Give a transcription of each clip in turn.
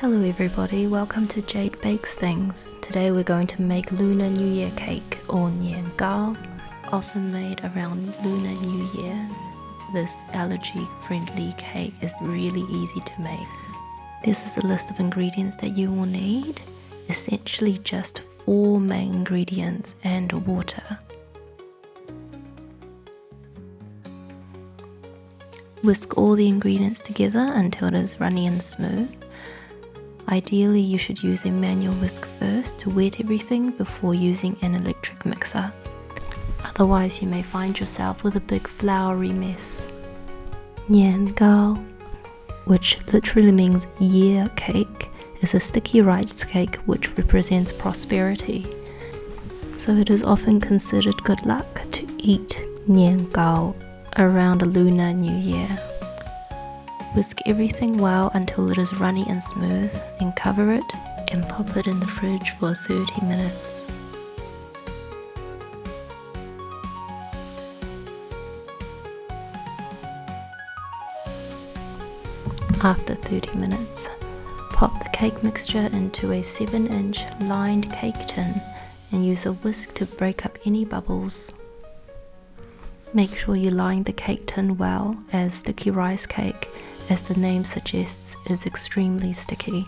Hello everybody, welcome to Jade.bakes.things. Today we're going to make Lunar New Year cake, or Nian Gao, often made around Lunar New Year. This allergy-friendly cake is really easy to make. This is a list of ingredients that you will need. Essentially just 4 main ingredients and water. Whisk all the ingredients together until it is runny and smooth. Ideally, you should use a manual whisk first to wet everything before using an electric mixer. Otherwise, you may find yourself with a big floury mess. Nian Gao, which literally means year cake, is a sticky rice cake which represents prosperity. So it is often considered good luck to eat Nian Gao around a Lunar New Year. Whisk everything well until it is runny and smooth, then cover it and pop it in the fridge for 30 minutes. After 30 minutes, pop the cake mixture into a 7-inch lined cake tin and use a whisk to break up any bubbles. Make sure you line the cake tin well, as sticky rice cake, as the name suggests, is extremely sticky.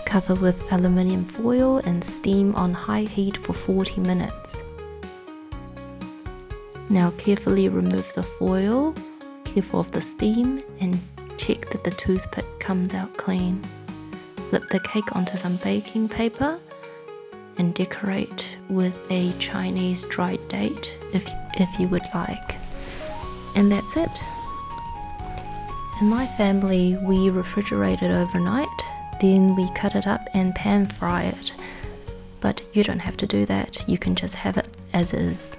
Cover with aluminium foil and steam on high heat for 40 minutes. Now carefully remove the foil, careful of the steam, and check that the toothpick comes out clean. Flip the cake onto some baking paper and decorate with a Chinese dried date if you would like. And that's it. In my family, we refrigerate it overnight, then we cut it up and pan fry it. But you don't have to do that, you can just have it as is.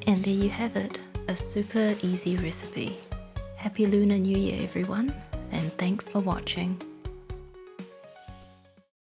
And there you have it, a super easy recipe. Happy Lunar New Year everyone, and thanks for watching.